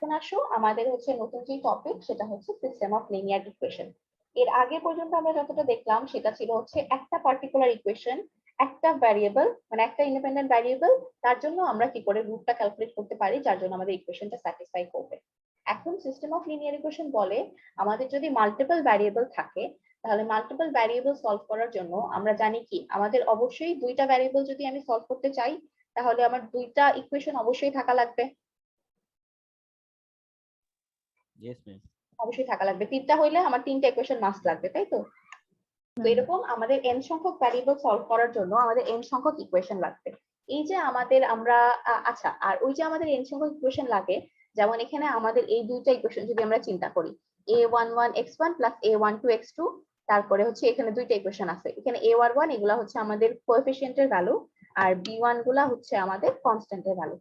এখন আসো আমাদের হচ্ছে নতুন যে টপিক সেটা হচ্ছে সিস্টেম অফ লিনিয়ার ইকুয়েশন। এর আগে পর্যন্ত আমরা যতটা দেখলাম সেটা ছিল হচ্ছে একটা পার্টিকুলার ইকুয়েশন, একটা ভ্যারিয়েবল মানে একটা ইন্ডিপেন্ডেন্ট ভ্যারিয়েবল, তার জন্য আমরা কি করে রুটটা ক্যালকুলেট করতে পারি যার জন্য আমাদের ইকুয়েশনটা স্যাটিসফাই করবে। এখন সিস্টেম অফ লিনিয়ার ইকুয়েশন বলে আমাদের যদি মাল্টিপল ভ্যারিয়েবল থাকে তাহলে মাল্টিপল ভ্যারিয়েবল সলভ করার জন্য আমরা জানি কি আমাদের অবশ্যই দুইটা ভ্যারিয়েবল যদি আমি সলভ করতে চাই তাহলে আমার দুইটা ইকুয়েশন অবশ্যই থাকা লাগবে। Yes ma'am. অবশ্যই থাকা লাগবে, তিনটা হইলে আমার তিনটা ইকুয়েশন মাস্ট লাগবে, তাই তো? তো এরকম আমাদের n সংখ্যক ভ্যারিয়েবল সলভ করার জন্য আমাদের n সংখ্যক ইকুয়েশন লাগবে। এই যে আমাদের আমরা আচ্ছা, আর ওই যে আমাদের n সংখ্যক ইকুয়েশন লাগে, যেমন এখানে আমাদের এই দুইটা ইকুয়েশন যদি আমরা চিন্তা করি, a11x1 প্লাস a12x2, তারপরে হচ্ছে এখানে দুইটা ইকুয়েশন আছে, এখানে a1 এগুলা হচ্ছে আমাদের কোএফিসিয়েন্টের ভ্যালু আর b1 গুলা হচ্ছে আমাদের কনস্ট্যান্টের ভ্যালু।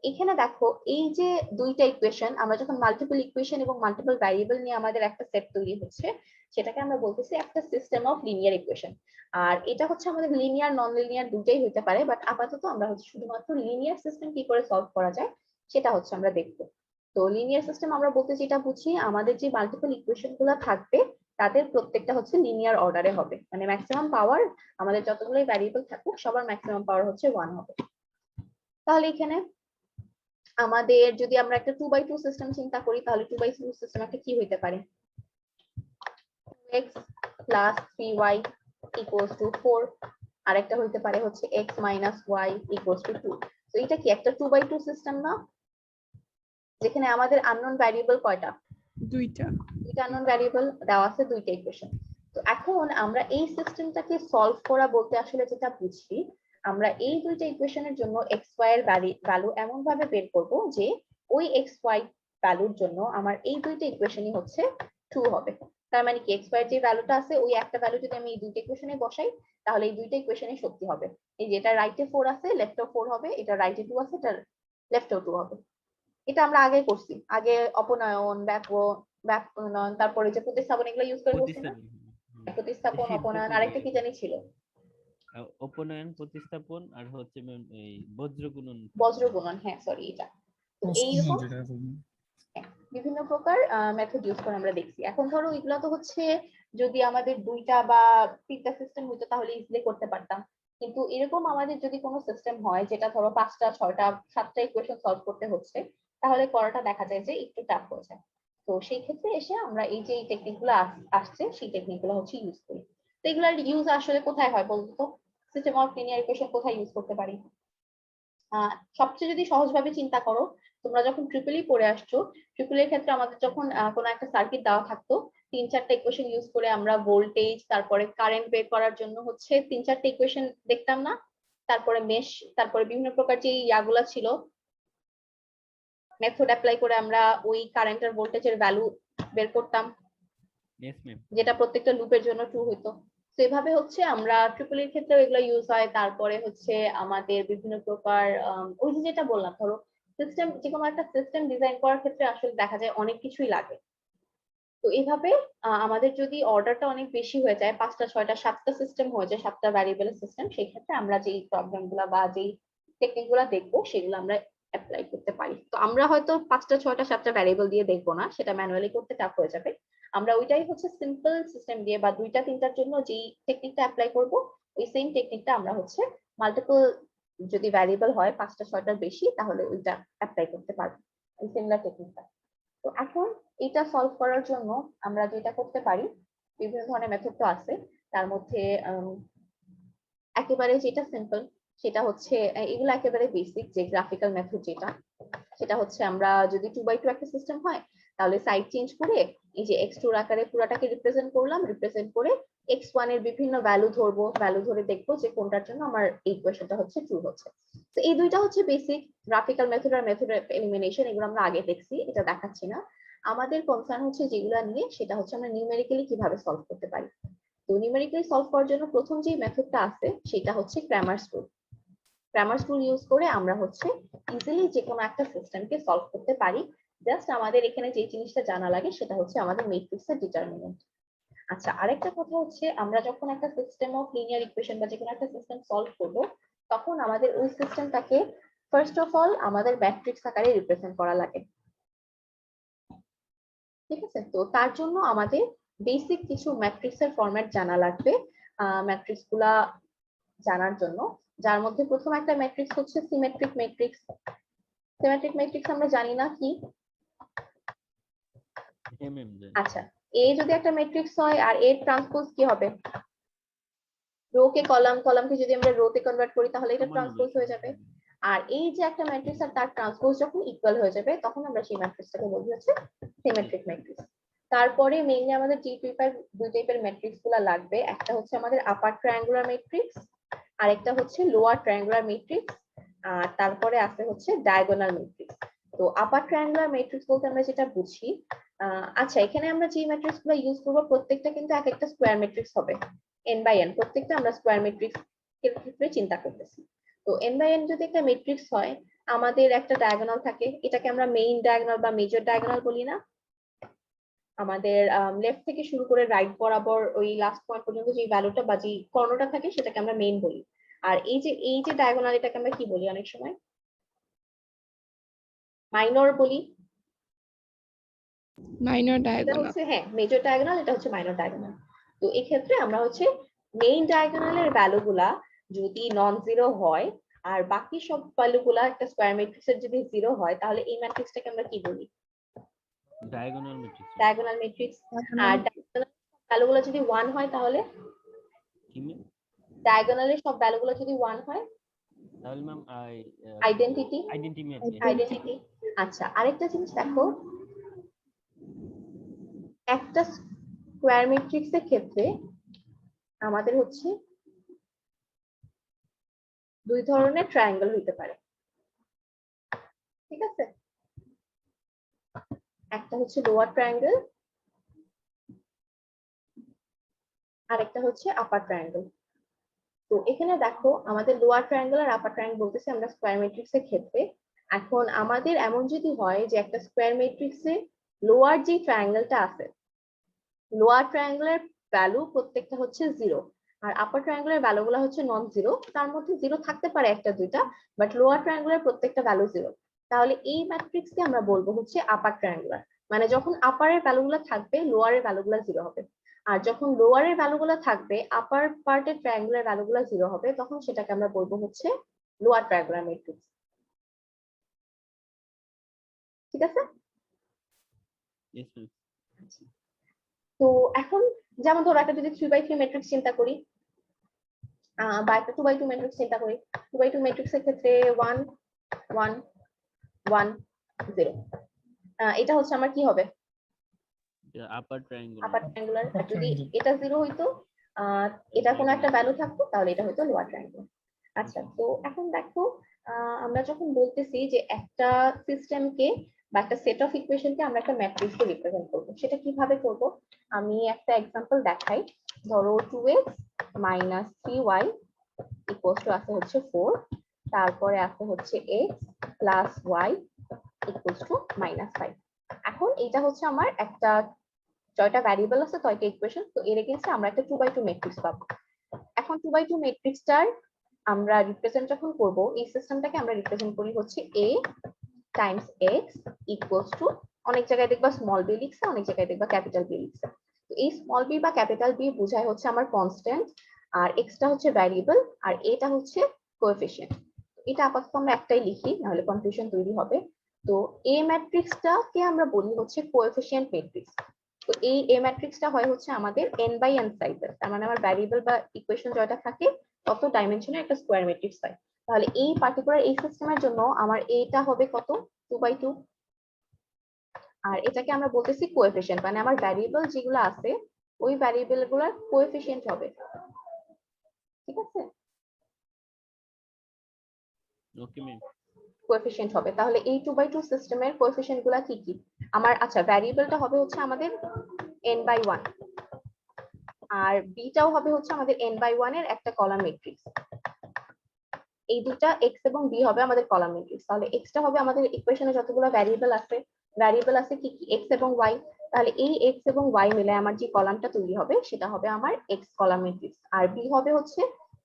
এখানে দেখো এই যে দুইটা ইকুয়েশন, আমরা যখন মাল্টিপল ইকুয়েশন এবং মাল্টিপল ভ্যারিয়েবল নিয়ে আমাদের একটা সেট তৈরি হচ্ছে সেটাকে আমরা বলতেছি একটা সিস্টেম অফ লিনিয়ার ইকুয়েশন। আর এটা হচ্ছে আমাদের লিনিয়ার নন লিনিয়ার দুটাই হতে পারে, বাট আপাতত আমরা হচ্ছে শুধুমাত্র লিনিয়ার সিস্টেম কি করে সলভ করা যায় সেটা হচ্ছে আমরা দেখবো। তো লিনিয়ার সিস্টেম আমরা বলতে যেটা বুঝি আমাদের যে মাল্টিপল ইকুয়েশন গুলো থাকবে তাদের প্রত্যেকটা হচ্ছে লিনিয়ার অর্ডারে হবে, মানে ম্যাক্সিমাম পাওয়ার আমাদের যতগুলোই ভ্যারিয়েবল থাকুক সবার ম্যাক্সিমাম পাওয়ার হচ্ছে 1 হবে। তাহলে এখানে আমাদের যদি আমরা একটা 2x2 সিস্টেম চিন্তা করি তাহলে 2x2 সিস্টেম একটা কি হইতে পারে, 2x plus 3y equals to 4, আরেকটা হইতে পারে হচ্ছে x minus y equals to 2। তো এটা কি একটা 2x2 সিস্টেম না, যেখানে আমাদের আননোন ভ্যারিয়েবল কয়টা? দুইটা আননোন ভ্যারিয়েবল দেওয়া আছে, দুইটা ইকুয়েশন। তো এখন আমরা এই সিস্টেমটাকে সলভ করা বলতে আসলে যেটা বুঝি, আমরা এই দুইটা ইকুয়েশনের জন্য xy এর ভ্যালু এমন ভাবে বের করব যে ওই xy ভ্যালুর জন্য আমার এই দুইটা ইকুয়েশনই হচ্ছে 2 হবে। তার মানে কি xy এর যে ভ্যালুটা আছে ওই একটা ভ্যালু যদি আমি এই দুইটা ইকুয়েশনে বসাই তাহলে এই দুইটা ইকুয়েশনই সত্যি হবে। এই যে এটা রাইটে 4 আছে লেফটেও 4 হবে, এটা রাইটে 2 আছে এটা লেফটেও 2 হবে। এটা আমরা আগে করছি, আগে অপনয়ন ব্যাপনয়ন তারপরে যে প্রতিস্থাপন এগুলো ইউজ করে করছি না, প্রতিস্থাপন অপনয়ন আরেকটা কি জানি ছিল, অপনয়ন প্রতিস্থাপন আর হচ্ছে ম্যাম এই বজ্রগুণন, হ্যাঁ সরি এটা। তো এইরকম বিভিন্ন প্রকার মেথড ইউজ করে আমরা দেখছি। এখন ধরো এগুলো তো হচ্ছে যদি আমাদের দুইটা বা তিনটা সিস্টেম হতো তাহলে ইজিলি করতে পারতাম, কিন্তু এরকম আমাদের যদি কোনো সিস্টেম হয় যেটা ধরো 5টা 6টা 7টা ইকুয়েশন সলভ করতে হচ্ছে তাহলে করাটা দেখা যায় যে একটু টাফ হয়ে যায়। তো সেই ক্ষেত্রে এসে আমরা এই যে টেকনিক গুলো আসছে সেই টেকনিক গুলো হচ্ছে ইউজ করি। তো এগুলোর ইউজ আসলে কোথায় হয় বলতো তো? সিস্টেম অফ লিনিয়ার ইকুয়েশন কোথায় ইউজ করতে পারি? সবচেয়ে যদি সহজভাবে চিন্তা করো, তোমরা যখন ট্রিপল পড়ে আসছো, ট্রিপল এর ক্ষেত্রে আমাদের যখন কোনো একটা সার্কিট দেওয়া থাকতো 3-4টা ইকুয়েশন ইউজ করে আমরা ভোল্টেজ তারপরে কারেন্ট বের করার জন্য হচ্ছে 3-4টা ইকুয়েশন দেখতাম না, তারপরে মেশ, তারপরে বিভিন্ন প্রকার যে ইয়াগুলা ছিল মেথড অ্যাপ্লাই করে আমরা ওই কারেন্ট আর ভোল্টেজের ভ্যালু বের করতাম, যেটা প্রত্যেকটা লুপের জন্য ট্রু হইতো। তো এভাবে হচ্ছে আমরা ট্রিপল এর ক্ষেত্রে এগুলো ইউজ হয়। তারপরে হচ্ছে আমাদের বিভিন্ন প্রকার ওই যে যেটা বললাম ধরো সিস্টেম, যে কোনো একটা সিস্টেম ডিজাইন করার ক্ষেত্রে আসলে দেখা যায় অনেক কিছুই লাগে। তো এইভাবে আমাদের যদি অর্ডারটা অনেক বেশি হয়ে যায় 5টা 6টা 7টা সিস্টেম হয়ে যায়, 7টা ভ্যারিয়েবলের সিস্টেম, সেই ক্ষেত্রে আমরা যেই প্রবলেম গুলা বা যেই টেকনিক গুলা দেখবো সেগুলো আমরা অ্যাপ্লাই করতে পারি। তো আমরা হয়তো 5টা 6টা 7টা ভ্যারিয়েবল দিয়ে দেখবো না, সেটা ম্যানুয়ালি করতে টাফ হয়ে যাবে। আমরা ওইটাই হচ্ছে সিম্পল সিস্টেম দিয়ে বা 2টা 3টার জন্য যেই টেকনিকটা অ্যাপ্লাই করব ওই সেম টেকনিকটা আমরা হচ্ছে মাল্টিপল যদি ভ্যারিয়েবল হয় 5টা 6টার বেশি তাহলে ওইটা অ্যাপ্লাই করতে পারবো, এই সিমিলার টেকনিকটা। তো এখন এটা সলভ করার জন্য আমরা যেটা করতে পারি, বিভিন্ন ধরনের মেথড তো আছে, তার মধ্যে একেবারে যেটা সিম্পল সেটা হচ্ছে এগুলো একেবারে বেসিক যে গ্রাফিক্যাল মেথড যেটা, সেটা হচ্ছে আমরা যদি 2x2 একটা সিস্টেম হয় তাহলে সাইড চেঞ্জ করে এই যে x2 আকারে পুরাটাকে রিপ্রেজেন্ট করলাম, রিপ্রেজেন্ট করে x1 এর বিভিন্ন ভ্যালু ধরবো, ভ্যালু ধরে দেখবো যে কোনটার জন্য আমার এই ইকুয়েশনটা হচ্ছে ট্রু হচ্ছে। তো এই দুইটা হচ্ছে বেসিক গ্রাফিক্যাল মেথড আর মেথড অফ এলিমিনেশন, এগুলো আমরা আগে দেখছি, এটা দেখাচ্ছি না। আমাদের কনসার্ন হচ্ছে যেগুলো নিয়ে সেটা হচ্ছে আমরা নিউমেরিক্যালি কিভাবে সলভ করতে পারি। তো নিউমেরিক্যালি সলভ করার জন্য প্রথম যে মেথডটা আছে সেটা হচ্ছে ক্র্যামারস রুল। ক্র্যামারস রুল ইউজ করে আমরা হচ্ছে ইজিলি যে কোনো একটা সিস্টেমকে সলভ করতে পারি। জাস্ট আমাদের এখানে যে জিনিসটা জানা লাগে সেটা হচ্ছে আমাদের ম্যাট্রিক্সের ডিটারমিনেন্ট। আচ্ছা, আরেকটা কথা হচ্ছে আমরা যখন একটা সিস্টেম অফ লিনিয়ার ইকুয়েশন বা যে কোনো একটা সিস্টেম সলভ করব তখন আমাদের ওই সিস্টেমটাকে ফার্স্ট অফ অল আমাদের ম্যাট্রিক্স আকারে রিপ্রেজেন্ট করা লাগে। ঠিক আছে, তো তার জন্য আমাদের বেসিক কিছু ম্যাট্রিক্সের ফরম্যাট জানা লাগবে। ম্যাট্রিক্স গুলা জানার জন্য, যার মধ্যে প্রথম একটা ম্যাট্রিক্স হচ্ছে সিমেট্রিক ম্যাট্রিক্স। সিমেট্রিক ম্যাট্রিক্স আমরা জানি না কি। আচ্ছা, এ যদি একটা ম্যাট্রিক্স হয় আর এর ট্রান্সপোজ কি হবে, রো কে কলাম, কলামকে যদি আমরা রোতে কনভার্ট করি তাহলে এটা ট্রান্সপোজ হয়ে যাবে। আর এই যে একটা ম্যাট্রিক্স আর তার ট্রান্সপোজ যখন ইকুয়াল হয়ে যাবে তখন আমরা সেই ম্যাট্রিক্সটাকে বলি হচ্ছে সিমেট্রিক ম্যাট্রিক্স। তারপরে মেইনলি আমাদের দুই টাইপের ম্যাট্রিক্স গুলা লাগবে। একটা হচ্ছে আমাদের আপার ট্রায়াঙ্গুলার ম্যাট্রিক্স, আর একটা হচ্ছে লোয়ার ট্রায়াঙ্গুলার ম্যাট্রিক্স, আর তারপরে আছে হচ্ছে ডায়াগোনাল ম্যাট্রিক্স। তো আপার ট্রায়াঙ্গুলার ম্যাট্রিক্স বলতে আমরা যেটা বুঝি, আচ্ছা এখানে আমরা যে ম্যাট্রিক্স গুলো ইউজ করবো প্রত্যেকটা কিন্তু এক একটা স্কোয়ার ম্যাট্রিক্স হবে, n বাই n, প্রত্যেকটা আমরা স্কোয়ার ম্যাট্রিক্স এর ক্ষেত্রে চিন্তা করতেছি। তো n বাই n যদি একটা ম্যাট্রিক্স হয়, আমাদের একটা ডায়াগোনাল থাকে, এটাকে আমরা মেইন ডায়াগোনাল বা মেজর ডায়াগোনাল বলি না। আমাদের লেফট থেকে শুরু করে রাইট বরাবর ওই লাস্ট পয়েন্ট পর্যন্ত যে ভ্যালুটা বা যে কর্ণটা থাকে সেটাকে আমরা মেইন বলি। আর এই যে ডায়াগোনাল, এটাকে আমরা কি বলি অনেক সময়, মাইনর বলি। মাইনর এটা ডায়াগোনাল। হচ্ছে হ্যাঁ মেজর ডায়াগোনাল, এটা হচ্ছে মাইনর ডায়াগোনাল। তো এই ক্ষেত্রে আমরা হচ্ছে মেইন ডায়াগোনালের ভ্যালুগুলা যদি নন জিরো হয় আর বাকি সব ভ্যালুগুলা একটা স্কয়ার ম্যাট্রিক্সের যদি জিরো হয় তাহলে এই ম্যাট্রিক্সটাকে আমরা কি বলি, ডায়াগোনাল ম্যাট্রিক্স। Diagonal matrix. আর ডায়াগোনাল ভ্যালুগুলো যদি 1 হয় তাহলে, ডায়াগোনালের সব ভ্যালুগুলো যদি 1 হয় তাহলে ম্যাম আইডেন্টিটি। আইডেন্টিটি। আচ্ছা, আরেকটা জিনিস দেখো, একটা স্কয়ার ম্যাট্রিক্সের ক্ষেত্রে আমাদের হচ্ছে দুই ধরনের ট্রায়াঙ্গেল হইতে পারে, ঠিক আছে। একটা হচ্ছে লোয়ার ট্রায়াঙ্গেল, আর একটা হচ্ছে আপার ট্রায়াঙ্গেল। তো এখানে দেখো আমাদের লোয়ার ট্রায়াঙ্গেল আর আপার ট্রায়াঙ্গেল বলতেছে আমরা স্কয়ার ম্যাট্রিক্সের ক্ষেত্রে। এখন আমাদের এমন যদি হয় যে একটা স্কয়ার ম্যাট্রিক্সে লোয়ার যে ট্রায়াঙ্গেলটা আছে, লোয়ার ট্রায়াঙ্গেলের ভ্যালু প্রত্যেকটা হচ্ছে 0, আর আপার ট্রায়াঙ্গেলের ভ্যালুগুলো হচ্ছে নন জিরো, তার মধ্যে 0 থাকতে পারে একটা দুইটা, বাট লোয়ার ট্রায়াঙ্গেলের প্রত্যেকটা ভ্যালু 0, তাহলে এই ম্যাট্রিক্সকে আমরা বলবো হচ্ছে আপার ট্রায়াঙ্গুলার। মানে যখন আপারের ভ্যালুগুলো থাকবে লোয়ারের ভ্যালুগুলো 0 হবে, আর যখন লোয়ারের ভ্যালুগুলো থাকবে আপার পার্টের ট্রায়াঙ্গুলার ভ্যালুগুলো 0 হবে, তখন সেটাকে আমরা বলবো হচ্ছে লোয়ার ট্রায়াঙ্গুলার ম্যাট্রিক্স। ঠিক আছে। তো এখন যেমন ধরো একটা যদি 3x3 ম্যাট্রিক্স চিন্তা করি, বা একটা 2x2 ম্যাট্রিক্স চিন্তা করি, 2x2 ম্যাট্রিক্সের ক্ষেত্রে 1 1 1 0, এটা হচ্ছে আমার কি হবে, আপার ট্রায়াঙ্গুলার। আপার ট্রায়াঙ্গুলার। আর যদি এটা 0 হইতো, এটা কোনো একটা ভ্যালু থাকতো, তাহলে এটা হয়তো লোয়ার ট্রায়াঙ্গুলার। আচ্ছা, তো এখন দেখো আমরা যখন বলতেছি যে একটা সিস্টেমকে বা একটা সেট অফ ইকুয়েশনকে আমরা একটা ম্যাট্রিক্সে রিপ্রেজেন্ট করব, সেটা কিভাবে করব আমি একটা এক্সাম্পল দেখাই। ধরো 2x - 3y ইকুয়ালস টু আছে হচ্ছে 4, তারপরে আছে হচ্ছে x plus y equals to -5। এখন এটা হচ্ছে আমার একটা ছয়টা ভ্যারিয়েবল আছে, ছয়টা ইকুয়েশন, তো এর এগেইনস্টে আমরা একটা 2x2 ম্যাট্রিক্স পাবো। এখন 2x2 ম্যাট্রিক্সটার আমরা রিপ্রেজেন্ট যখন করব, এই সিস্টেমটাকে আমরা রিপ্রেজেন্ট করি হচ্ছে a Times x equals to, অনেক জায়গায় দেখবা স্মল b লিখছে, অনেক জায়গায় দেখবা ক্যাপিটাল b লিখছে। তো এই স্মল b বা ক্যাপিটাল b বোঝায় হচ্ছে আমার কনস্ট্যান্ট, আর x টা হচ্ছে ভ্যারিয়েবল, আর a টা হচ্ছে কোএফিশিয়েন্ট। এটা আপাতত আমরা একটাই লিখি, নাহলে কনফিউশন তৈরি হবে। তো a ম্যাট্রিক্সটাকে আমরা বলি হচ্ছে কোএফিশিয়েন্ট ম্যাট্রিক্স। তো এই a ম্যাট্রিক্সটা হয় হচ্ছে আমাদের n বাই n সাইজের, তার মানে আমার ভ্যারিয়েবল বা ইকুয়েশন যতটা থাকে তত ডাইমেনশনের একটা স্কয়ার ম্যাট্রিক্স হয়। তাহলে এই পার্টিকুলার এই সিস্টেমের জন্য আমার এটা হবে কত, 2/2, আর এটাকে আমরা বলতেছি কোএফিশিয়েন্ট, মানে আমার ভ্যারিয়েবল যেগুলো আছে ওই ভ্যারিয়েবল গুলোর কোএফিশিয়েন্ট হবে। ঠিক আছে, ওকে ম্যাম। কোএফিশিয়েন্ট হবে। তাহলে এই 2/2 সিস্টেমের কোএফিশিয়েন্ট গুলা কি কি, আমার আচ্ছা ভ্যারিয়েবলটা হবে হচ্ছে আমাদের n/1, আর বিটাও হবে হচ্ছে আমাদের n/1 এর একটা কলাম ম্যাট্রিক্স। এই দুটা x এবং b হবে আমাদের কলাম ম্যাট্রিক্স। তাহলে x টা হবে আমাদের ইকুয়েশনে যতগুলো ভ্যারিয়েবল আছে কি কি x এবং y, তাহলে এই x এবং y মিলে আমার যে কলামটা তৈরি হবে সেটা হবে আমার x কলাম ম্যাট্রিক্স, আর b হবে হচ্ছে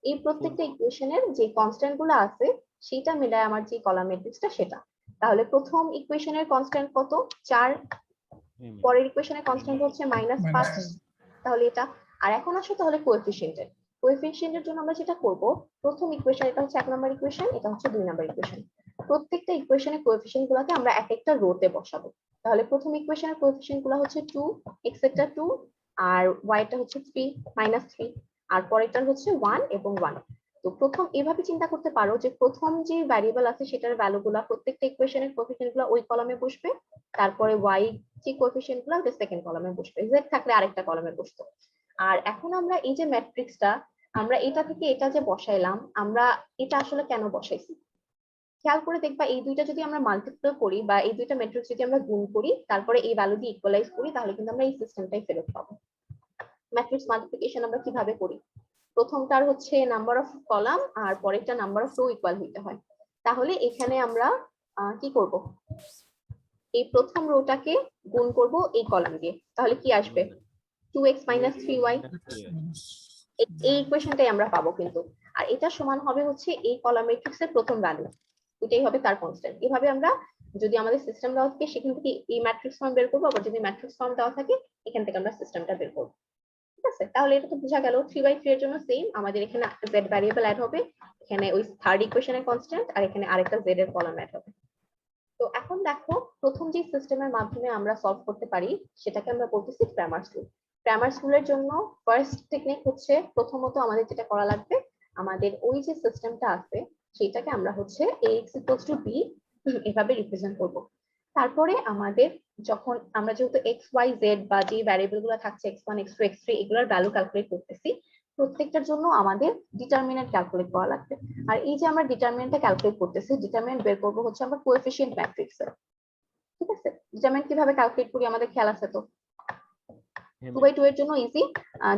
এই প্রত্যেকটা ইকুয়েশনের যে কনস্ট্যান্ট গুলো আছে সেটা মিলায় আমার যে কলাম ম্যাট্রিক্সটা সেটা। তাহলে প্রথম ইকুয়েশনের কনস্ট্যান্ট কত, 4, পরের ইকুয়েশনের কনস্ট্যান্ট হচ্ছে -5, তাহলে এটা। আর এখন আসো তাহলে কোএফিসিয়েন্টের। কোএফিসিয়েন্টের জন্য আমরা যেটা করব, প্রথম ইকুয়েশন, এটা হচ্ছে 1 নম্বর ইকুয়েশন, এটা হচ্ছে 2 নম্বর ইকুয়েশন। প্রত্যেকটা ইকুয়েশনের কোএফিসিয়েন্ট গুলোকে আমরা এক একটা রোতে বসাবো। তাহলে প্রথম ইকুয়েশনের কোএফিসিয়েন্ট গুলো হচ্ছে 2, x এরটা 2, আর y টা হচ্ছে 3, -3, আর পরেরটা হচ্ছে 1 এবং 1। তো প্রথম এভাবে চিন্তা করতে পারো যে প্রথম যে ভ্যারিয়েবল আছে সেটার ভ্যালুগুলো প্রত্যেকটা ইকুয়েশনের কোএফিসিয়েন্ট গুলো ওই কলামে বসবে, তারপরে y যে কোএফিসিয়েন্ট গুলো ওটা সেকেন্ড কলামে বসবে, z থাকলে আরেকটা কলামে বসতো। আর এখন আমরা এই যে ম্যাট্রিক্সটা, আমরা এটা থেকে এটা যে বসাইলাম, আমরা এটা আসলে কেন বসাইছি খেয়াল করে দেখবা, এই দুইটা যদি আমরা মাল্টিপ্লাই করি বা এই দুইটা ম্যাট্রিক্স যদি আমরা গুণ করি তারপরে এই ভ্যালু দিয়ে ইকুয়ালাইজ করি, তাহলে কিন্তু আমরা এই সিস্টেমটাই ফেরত পাবো। ম্যাট্রিক্স মাল্টিপ্লিকেশন আমরা কিভাবে করি, প্রথমটার হচ্ছে নাম্বার অফ কলাম আর পরেরটা নাম্বার অফ রো ইকুয়াল হইতে হয়। তাহলে এখানে আমরা কি করব, এই প্রথম রোটাকে গুণ করব এই কলাম দিয়ে, তাহলে কি আসবে 2x - 3y। এই ইকুয়েশনটাই আমরা পাবো কিন্তু। আর এটা সমান হবে হচ্ছে এই কলাম ম্যাট্রিক্সের প্রথম ভ্যালু, এটাই হবে তার কনস্ট্যান্ট। এভাবে আমরা যদি আমাদের সিস্টেম দেওয়া থাকে সেখান থেকে এই ম্যাট্রিক্স ফর্ম বের করবো, আবার যদি ম্যাট্রিক্স ফর্ম দেওয়া থাকে এখান থেকে আমরা সিস্টেমটা বের করবো। ঠিক আছে, তাহলে এটা তো বোঝা গেল। 3/3 এর জন্য সেম, আমাদের এখানে z ভ্যারিয়েবল অ্যাড হবে, এখানে ওই থার্ড ইকুয়েশনের কনস্ট্যান্ট, আর এখানে আরেকটা z এর কলাম অ্যাড হবে। তো এখন দেখো, প্রথম যে সিস্টেমের মাধ্যমে আমরা সলভ করতে পারি সেটাকে আমরা বলতেছি ক্র্যামারস রুল। ক্র্যামারস রুলের জন্য ফার্স্ট টেকনিক হচ্ছে, প্রথমত আমাদের যেটা করা লাগবে, আমাদের ওই যে সিস্টেমটা আছে সেটাকে আমরা হচ্ছে ax = b এভাবে রিপ্রেজেন্ট করব। তারপরে আমাদের যখন আমরা যেহেতু x y z বা যে ভ্যারিয়েবল গুলো থাকছে x1 x2 x3 এগুলোর ভ্যালু ক্যালকুলেট করতেছি, প্রত্যেকটার জন্য আমাদের ডিটারমিনেন্ট ক্যালকুলেট করা লাগবে। আর এই যে আমরা ডিটারমিনেন্টটা ক্যালকুলেট করতেছি, ডিটারমিনেন্ট বের করব হচ্ছে আমরা কোএফিসিয়েন্ট ম্যাট্রিক্সের। ঠিক আছে, ডিটারমিনেন্ট কিভাবে ক্যালকুলেট করি আমাদের খেয়াল আছে তো? 2/2 এর জন্য ইজি,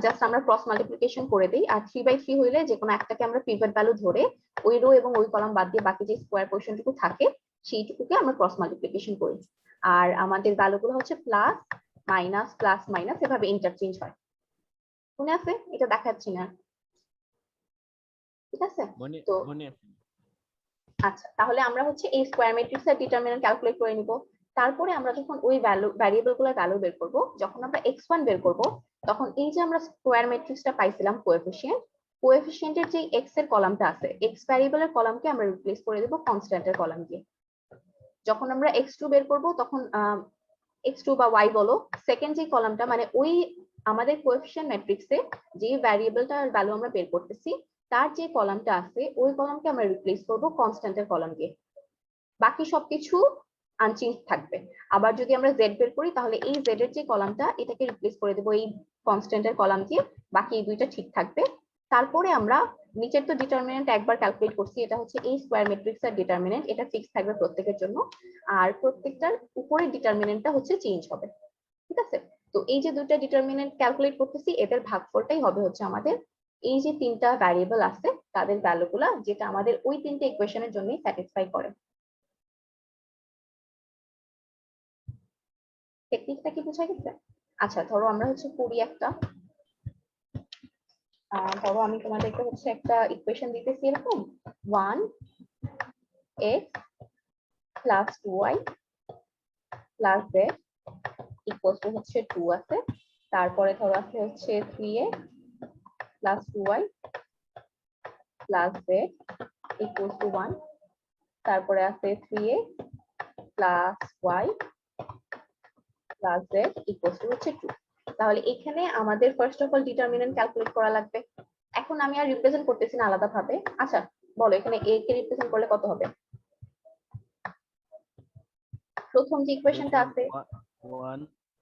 জাস্ট আমরা ক্রস মাল্টিপ্লিকেশন করে দেই, আর 3/3 হইলে যে কোনো একটাকে আমরা পিভট ভ্যালু ধরে ওই রো এবং ওই কলাম বাদ দিয়ে বাকি যে স্কয়ার পোরশনটুকু থাকে সেইটুকুকে আমরা ক্রস মাল্টিপ্লিকেশন করি। আর আমাদের ভ্যালুগুলো হচ্ছে প্লাস মাইনাস প্লাস মাইনাস এভাবে ইন্টারচেঞ্জ হয়। মনে আছে? এটা দেখাচ্ছি না, ঠিক আছে? তো আচ্ছা, তাহলে আমরা হচ্ছে এই স্কয়ার ম্যাট্রিক্সের ডিটারমিনেন্ট ক্যালকুলেট করে নিব। তারপরে আমরা যখন ওই ভ্যারিয়েবলগুলোর ভ্যালু বের করব, যখন আমরা x1 বের করব, তখন এই যে আমরা স্কয়ার ম্যাট্রিক্সটা পাইছিলাম কোএফিসিয়েন্টের যে x এর কলামটা আছে, x ভ্যারিয়েবলের কলামকে আমরা রিপ্লেস করে দেব কনস্ট্যান্টের কলাম দিয়ে। যখন আমরা x2 বের করব, তখন x2 বা y বলো, সেকেন্ড যে কলামটা মানে ওই আমাদের কোএফিসিয়েন্ট ম্যাট্রিক্সে যে ভ্যারিয়েবলটার ভ্যালু আমরা বের করতেছি তার যে কলামটা আছে ওই কলামকে আমরা রিপ্লেস করব কনস্ট্যান্টের কলাম দিয়ে। বাকি সবকিছু আনচেঞ্জ থাকবে। আবার যদি আমরা z বের করি, তাহলে এই z এর যে কলামটা এটাকে রিপ্লেস করে দেব এই কনস্ট্যান্টের কলাম দিয়ে, বাকি এই দুইটা ঠিক থাকবে। তারপরে আমরা নিচের তো ডিটারমিনেন্ট একবার ক্যালকুলেট করছি, এটা হচ্ছে এই স্কয়ার ম্যাট্রিক্সের ডিটারমিনেন্ট, এটা ফিক্স থাকবে প্রত্যেকের জন্য, আর প্রত্যেকটার উপরের ডিটারমিনেন্টটা হচ্ছে চেঞ্জ হবে। ঠিক আছে, তো এই যে দুইটা ডিটারমিনেন্ট ক্যালকুলেট করতেছি, এদের ভাগফলটাই হবে হচ্ছে আমাদের এই যে তিনটা ভ্যারিয়েবল আছে তাদের ভ্যালুগুলা, যেটা আমাদের ওই তিনটা ইকুয়েশনের জন্যই স্যাটিসফাই করে। টেকনিকটা কি বোঝা গেছে? আচ্ছা, ধরো আমরা হচ্ছে করি একটা, ধরো আমি তোমাদেরকে হচ্ছে একটা ইকুয়েশন দিতেছি এরকম 1x + 2y + z equals to হচ্ছে 2 আছে, তারপরে ধরো আছে হচ্ছে 3x + 2y + z equals to 1, তারপরে আছে 3x + y + z equals to হচ্ছে 2। তাহলে এখানে আমাদের first of all determinant calculate করা লাগবে। এখন আমি আর রিপ্রেজেন্ট করতেছি না আলাদা ভাবে। আচ্ছা বলো, এখানে a কে রিপ্রেজেন্ট করলে কত হবে? প্রথম যে ইকুয়েশনটা আছে,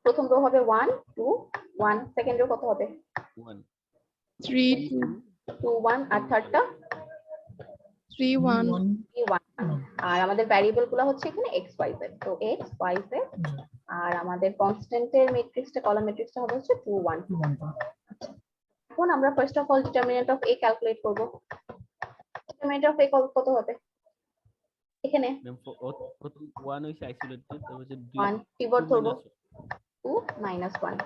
প্রথম রো হবে 1 2 1, সেকেন্ড রো কত হবে? 1 3 2 1, আর থার্ডটা 3 1 1। আর আমাদের ভ্যারিয়েবল গুলো হচ্ছে এখানে x y z, তো x y z, আর আমাদের কনস্ট্যান্টের ম্যাট্রিক্সটা কলাম ম্যাট্রিক্সটা হবে হচ্ছে 2 1 2। এখন আমরা first of all determinant of a calculate করব। ডিটারমিনেন্ট অফ a কত হবে এখানে? প্রথম 1 হইছে আইসোলেটেড, তারপর হচ্ছে 1 পিভট ধরব, 2 -1।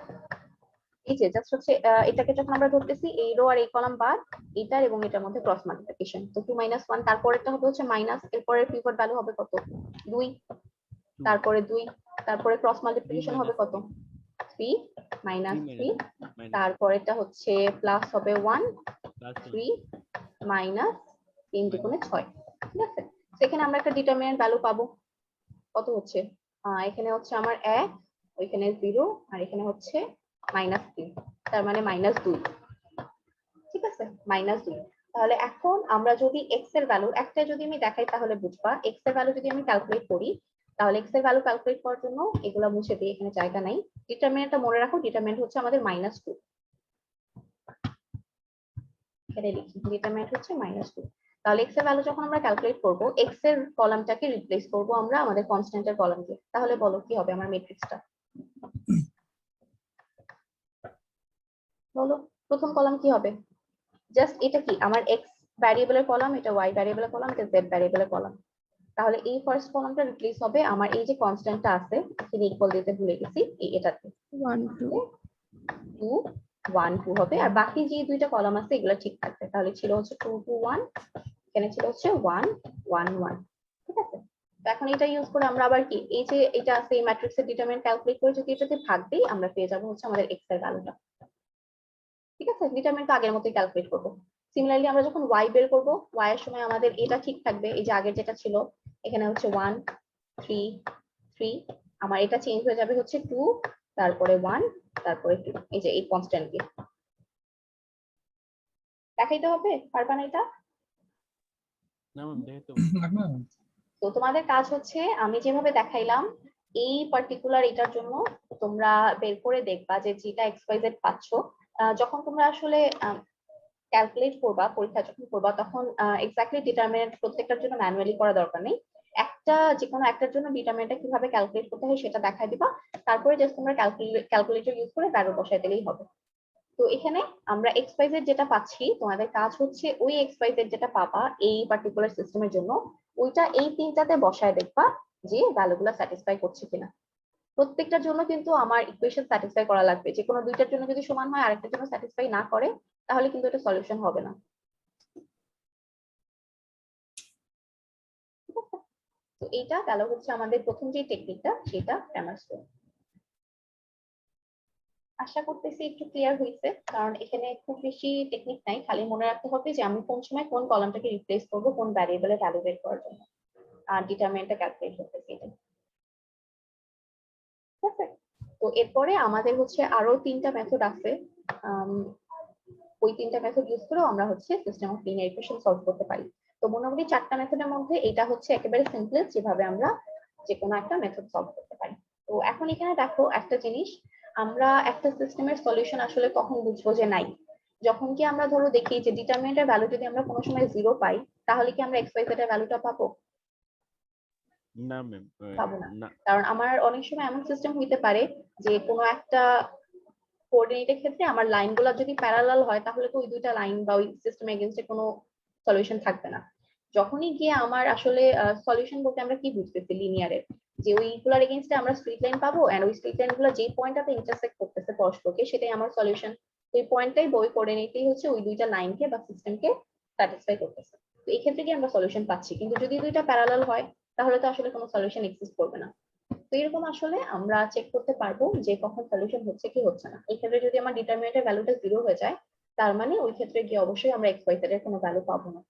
এই যে জাস্ট হচ্ছে এটাকে যখন আমরা ধরতেছি এই রো আর এই কলাম বাদ, এটার এবং এটার মধ্যে ক্রস মাল্টিপ্লিকেশন, তো 2 - 1, তারপর এটা হবে হচ্ছে মাইনাস, এরপরের পিভট ভ্যালু হবে কত? 2। তারপরে 2, তারপরে ক্রস মাল্টিপ্লিকেশন হবে minus কত? 3 মাইনাস 3, minus তারপরেটা হচ্ছে প্লাস হবে 1 plus 3 মাইনাস 3 দুগুণে 6, ঠিক আছে? সেখানে আমরা একটা ডিটারমিনেন্ট ভ্যালু পাবো, কত হচ্ছে? এখানে হচ্ছে আমার 1, ওইখানে 0, আর এখানে হচ্ছে -3, তার মানে -2, ঠিক আছে? -2। তাহলে এখন আমরা যদি x এর ভ্যালু একটা যদি আমি দেখাই তাহলে বুঝবা, x এর ভ্যালু যদি আমি ক্যালকুলেট করি, তাহলে x এর ভ্যালু ক্যালকুলেট করার জন্য এগুলা মুছে দিই, এখানে জায়গা নাই। ডিটারমিনেন্টটা মনে রাখো, ডিটারমিনেন্ট হচ্ছে আমাদের -2, এখানে লিখি ডিটারমিনেন্ট হচ্ছে -2। তাহলে x এর ভ্যালু যখন আমরা ক্যালকুলেট করব, x এর কলামটাকে রিপ্লেস করব আমরা আমাদের কনস্ট্যান্টের কলাম দিয়ে। তাহলে বলো কি হবে আমার ম্যাট্রিক্সটা? বলো, প্রথম কলাম কি হবে? জাস্ট এটা কি আমার x ভ্যারিয়েবলের কলাম, এটা y ভ্যারিয়েবলের কলাম, এটা z ভ্যারিয়েবলের কলাম। তাহলে এই ফার্স্ট কলামটা রিপ্লেস হবে আমার এই যে কনস্ট্যান্টটা আছে, এখানে ইকুয়াল দিতে ভুলে গেছি, এটাতে 1 2 2 1 2 হবে, আর বাকি যে দুইটা কলাম আছে এগুলো ঠিক থাকবে। তাহলে ছিল হচ্ছে 2 2 1, এখানে ছিল হচ্ছে 1 1 1, ঠিক আছে? তো এখন এটা ইউজ করে আমরা আবার কি এই যে এটা আছে এই ম্যাট্রিক্সের ডিটারমিনেন্ট ক্যালকুলেট করে যদি এটাতে ভাগ দেই, আমরা পেয়ে যাবো হচ্ছে আমাদের x এর ভ্যালুটা, ঠিক আছে? ডিটারমিনেন্ট আগের মতোই ক্যালকুলেট করব। সিমিলারলি আমরা যখন y বের করব, y এর সময় আমাদের এটা ঠিক থাকবে, এই যে আগের যেটা ছিল, এখানে হচ্ছে 1 3 3, আমার এটা চেঞ্জ হয়ে যাবে হচ্ছে 2, তারপরে 1, তারপরে 2, এই যে এই কনস্ট্যান্ট দিয়ে দেখাইতে হবে, পারবা না এটা? না ম্যাম দেখো তো তোমাদের কাজ হচ্ছে আমি যেভাবে দেখাইলাম এই পার্টিকুলার এটার জন্য তোমরা বের করে দেখবা যে যেটা xyz পাচ্ছ, যখন তোমরা আসলে ক্যালকুলেট করবা, পরীক্ষা যখন করবা, তখন এক্স্যাক্টলি ডিটারমিনেন্ট প্রত্যেকটার জন্য ম্যানুয়ালি করা দরকার নেই। একটা যে কোনো একটার জন্য ডিটারমিনেন্টটা কিভাবে ক্যালকুলেট করতে হয় সেটা দেখাই দিবা, তারপরে জাস্ট তোমরা ক্যালকুলেটর ইউজ করে ভ্যালু বসাই দিলেই হবে। তো এখানে আমরা xyz যেটা পাচ্ছি, তোমাদের কাজ হচ্ছে ওই xyz যেটা পাবা এই পার্টিকুলার সিস্টেমের জন্য, ওইটা এই তিনটাতে বসায় দেখবা যে ভ্যালুগুলো স্যাটিসফাই করছে কিনা। প্রত্যেকটার জন্য কিন্তু আমার ইকুয়েশন স্যাটিসফাই করা লাগবে, যে কোনো দুইটার জন্য যদি সমান হয় আরেকটার জন্য স্যাটিসফাই না করে, তাহলে কিন্তু এটা সলিউশন হবে না। তো এইটা গেল হচ্ছে আমাদের প্রথম যে টেকনিকটা, সেটা গ্রামার স্কোর। আশা করতেছি একটু ক্লিয়ার হয়েছে, কারণ এখানে খুব বেশি টেকনিক নাই, খালি মনে রাখতে হবে যে আমি কোন সময় কোন কলামটাকে রিপ্লেস করব কোন ভ্যারিয়েবলের ভ্যালু বের করার জন্য, আর ডিটারমিনেন্টটা ক্যালকুলেট করতেছি এটা, ঠিক আছে? তো এরপরে আমাদের হচ্ছে আরো 3টা মেথড আছে, ওই 3টা মেথড ইউজ করে আমরা হচ্ছে system of linear equation solve করতে পারি। তো মোটামুটি 4টা মেথডের মধ্যে এটা হচ্ছে একেবারে সিম্পলেস্ট যেভাবে আমরা যে কোনো একটা মেথড সলভ করতে পারি। তো এখন এখানে দেখো একটা জিনিস, আমরা একটা সিস্টেমের সলিউশন আসলে কখন বুঝবো যে নাই, যখন কি আমরা ধরো দেখি যে ডিটারমিনেন্টের ভ্যালু যদি আমরা কোনো সময় 0 পাই, তাহলে কি আমরা xyz এর ভ্যালুটা পাবো? না ম্যাম পাবো না। না কারণ আমার অনেক সময় এমন সিস্টেম হইতে পারে যে কোনো একটা কোঅর্ডিনেটের ক্ষেত্রে আমার লাইনগুলো যদি প্যারালাল হয়, তাহলে তো ওই দুইটা লাইন বা ওই সিস্টেম এগেইনস্টে কোনো সলিউশন থাকবে না। যখনই গিয়ে আমার আসলে সলিউশন বলতে আমরা কি বুঝতেছি লিনিয়ারের, যে ওইগুলোর এগেইনস্টে আমরা স্ট্রেট লাইন পাবো, এন্ড ওই স্ট্রেট লাইনগুলো যে পয়েন্টটাতে ইন্টারসেক্ট করতেছে পরস্পরকে, সেটাই আমার সলিউশন। ওই পয়েন্টটাই বা ওই কোঅর্ডিনেটেই হচ্ছে ওই দুইটা লাইনকে বা সিস্টেমকে স্যাটিসফাই করতেছে। তো এই ক্ষেত্রে কি আমরা সলিউশন পাচ্ছি, কিন্তু যদি দুইটা প্যারালাল হয় তাহলে তো আসলে কোনো সলিউশন এক্সিস্ট করবে না। তো এরকম আসলে আমরা চেক করতে পারবো যে কখন সলিউশন হচ্ছে কি হচ্ছে না। এই ক্ষেত্রে যদি আমার ডিটারমিনেন্টের ভ্যালুটা 0 হয়ে যায়, তার মানে ওই ক্ষেত্রে গিয়ে অবশ্যই আমরা xyz এর কোনো ভ্যালু পাবো না।